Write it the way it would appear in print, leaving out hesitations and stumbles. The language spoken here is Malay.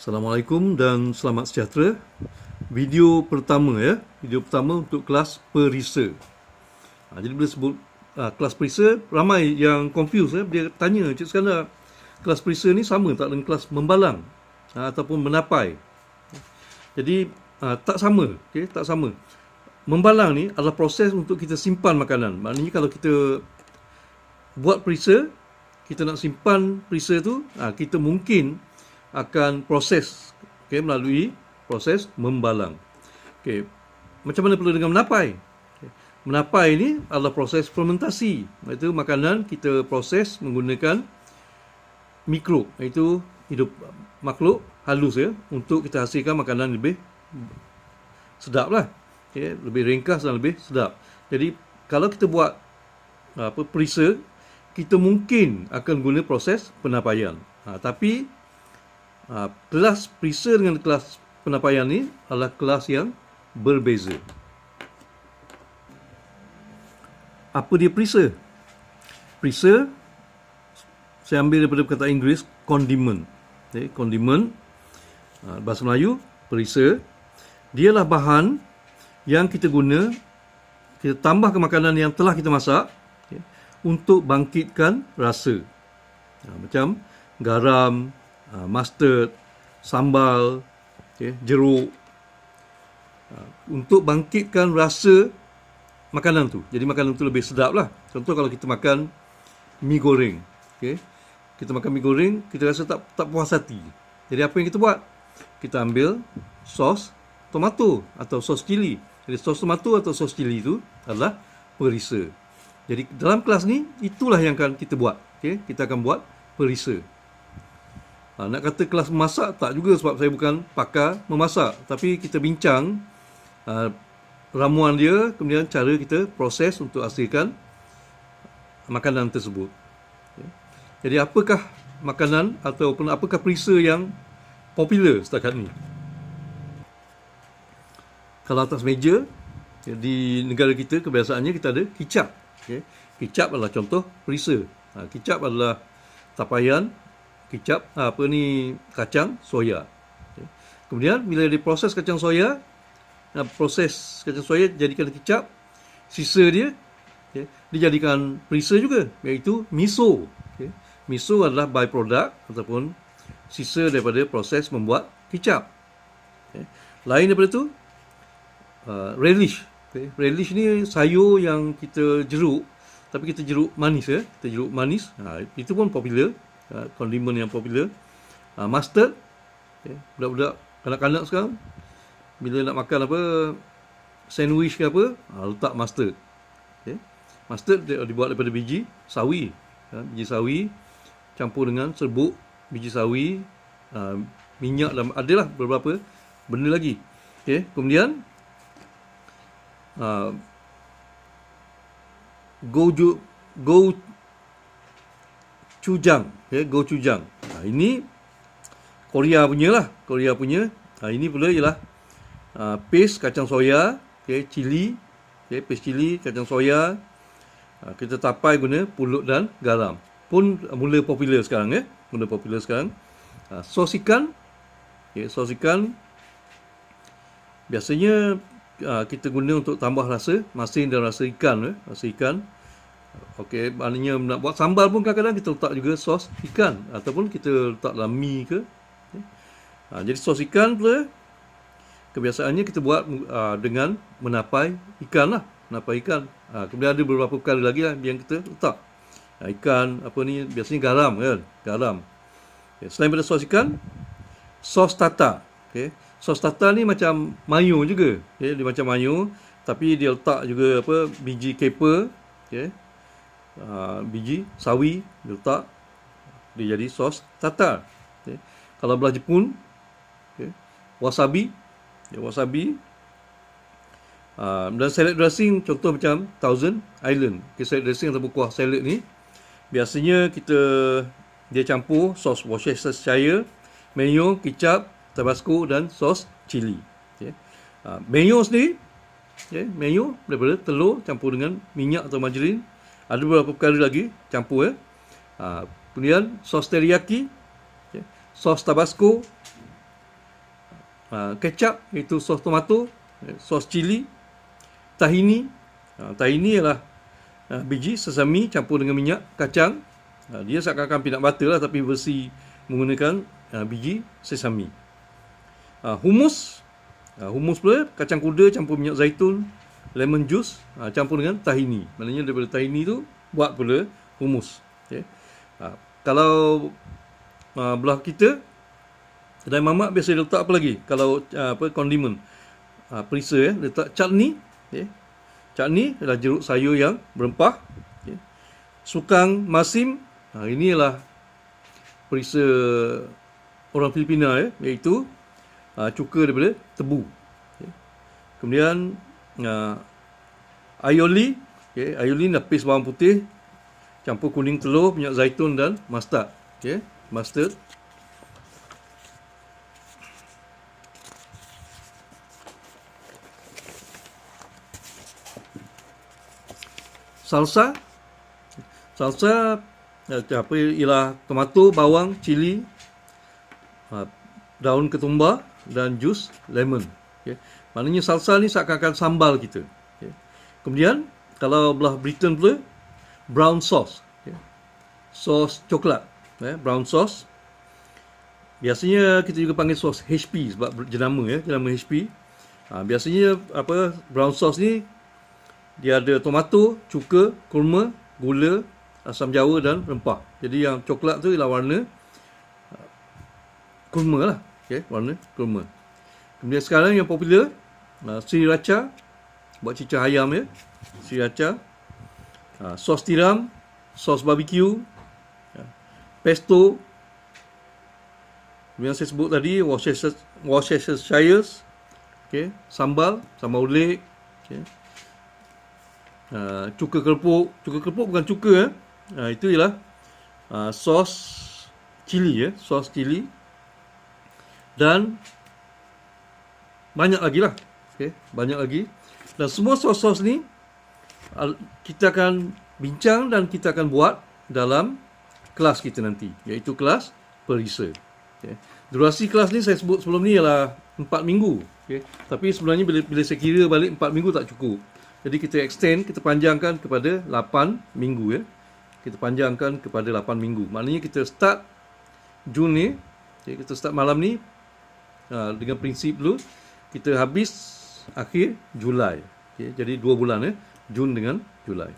Assalamualaikum dan selamat sejahtera. Video pertama video pertama untuk kelas perisa. Jadi bila sebut kelas perisa, ramai yang confuse dia tanya, Cik Skandar, kelas perisa ni sama tak dengan kelas membalang ataupun menapai? Jadi tak sama, tak sama. Membalang ni adalah proses untuk kita simpan makanan. Maknanya kalau kita buat perisa, kita nak simpan perisa tu, kita mungkin akan proses melalui proses membalang. Macam mana perlu dengan menapai? Menapai ini adalah proses fermentasi, iaitu makanan kita proses menggunakan mikrob, iaitu hidup makhluk halus untuk kita hasilkan makanan lebih sedap lah, lebih ringkas dan lebih sedap. Jadi kalau kita buat perisa, kita mungkin akan guna proses penapaian. Tapi kelas perisa dengan kelas penapaian ni adalah kelas yang berbeza. Apa dia perisa? Perisa, saya ambil daripada perkataan Inggeris, condiment. Condiment, bahasa Melayu, perisa. Dialah bahan yang kita guna, kita tambah ke makanan yang telah kita masak untuk bangkitkan rasa. Macam garam, mustard, sambal, jeruk, untuk bangkitkan rasa makanan tu. Jadi makanan tu lebih sedap lah. Contoh kalau kita makan mi goreng, kita makan mi goreng, kita rasa tak puas hati. Jadi apa yang kita buat? Kita ambil sos tomato atau sos cili. Jadi sos tomato atau sos cili itu adalah perisa. Jadi dalam kelas ni, itulah yang akan kita buat. Kita akan buat perisa. Nak kata kelas memasak, tak juga, sebab saya bukan pakar memasak. Tapi kita bincang ramuan dia, kemudian cara kita proses untuk hasilkan makanan tersebut. Jadi apakah makanan ataupun apakah perisa yang popular setakat ni? Kalau atas meja, di negara kita, kebiasaannya kita ada kicap. Kicap adalah contoh perisa. Kicap adalah tapaian kicap, kacang soya. Kemudian bila diproses kacang soya, jadikan kicap, sisa dia dijadikan perisa juga, iaitu miso. Miso adalah byproduct ataupun sisa daripada proses membuat kicap. Lain daripada itu, relish. Relish ni sayur yang kita jeruk, tapi kita jeruk manis. Kita jeruk manis, itu pun popular. Kondimen yang popular. Mustard, budak-budak kanak-kanak sekarang bila nak makan sandwich ke apa, letak mustard. Mustard dibuat daripada biji sawi. Biji sawi campur dengan serbuk biji sawi, minyak, dan adalah beberapa benda lagi. Kemudian gochujang. Ini Korea punya. Ini pula ialah paste kacang soya, cili, paste cili, kacang soya. Kita tapai guna pulut dan garam. Pun mula popular sekarang. Sos ikan. Sos ikan biasanya kita guna untuk tambah rasa masin dan rasa ikan. Maknanya nak buat sambal pun kadang-kadang kita letak juga sos ikan, ataupun kita letak dalam mi ke. Jadi sos ikan pula kebiasaannya kita buat dengan menapai ikan lah. Kemudian ada beberapa perkara lagi lah yang kita letak. Ikan, biasanya garam kan. Selain daripada sos ikan, sos tartar. Sos tartar ni macam mayo juga. Dia macam mayo, tapi dia letak juga biji kepa, biji sawi dia letak, dia jadi sos tartar. Kalau belah Jepun, wasabi, dan salad dressing, contoh macam Thousand Island. Salad dressing ataupun kuah salad ni biasanya dia campur sos Worcestershire, mayo, kicap, tabasco dan sos cili. Mayo sendiri, mayo daripada telur campur dengan minyak atau margarin. Ada beberapa perkara lagi campur. Kemudian sos teriyaki, sos tabasco, kecap iaitu sos tomato, sos cili, tahini. Tahini ialah biji sesame campur dengan minyak kacang. Dia seakan-akan peanut butter lah, tapi versi menggunakan biji sesame. Hummus. Hummus pula kacang kuda campur minyak zaitun, lemon juice campur dengan tahini. Maknanya daripada tahini tu buat pula hummus. Okay. Kalau belah kita, kedai mamak biasa letak apa lagi? Kalau kondimen, perisa letak chutney. Okay. Chutney adalah jeruk sayur yang berempah. Okay. Sukang masim, ini adalah perisa orang Filipina, iaitu cuka daripada tebu. Okay. Kemudian aioli, aioli adalah paste bawang putih campur kuning telur, minyak zaitun dan mustard. Okay. Mustard. Salsa. Salsa ialah tomato, bawang, cili, daun ketumbar dan jus lemon. Okay. Maknanya salsa ni seakan-akan sambal kita. Okay. Kemudian kalau belah Britain pula, brown sauce. Okay. Sos coklat. Brown sauce. Biasanya kita juga panggil sos HP sebab jenama HP. Biasanya brown sauce ni dia ada tomato, cuka, kurma, gula, asam jawa dan rempah. Jadi yang coklat tu ialah warna kurma lah. Okay, warna kurma. Kemudian sekarang yang popular, sriracha, buat cicah ayam sriracha, sos tiram, sos barbecue, pesto. Yang saya sebut tadi, Worcestershire, okay, sambal uleg, okay. Cuka kerupuk bukan cuka, itu ialah sos cili, sos cili, dan banyak lagi lah. Okay, banyak lagi. Dan semua sos-sos ni kita akan bincang dan kita akan buat dalam kelas kita nanti, iaitu kelas perisa. Okay. Durasi kelas ni saya sebut sebelum ni ialah 4 minggu. Okay. Tapi sebenarnya bila saya kira balik 4 minggu tak cukup. Jadi kita extend, kita panjangkan kepada 8 minggu. Kita panjangkan kepada 8 minggu. Maknanya kita start Jun ni, okay, kita start malam ni dengan prinsip dulu, kita habis akhir Julai. Okay, jadi 2 bulan, Jun dengan Julai.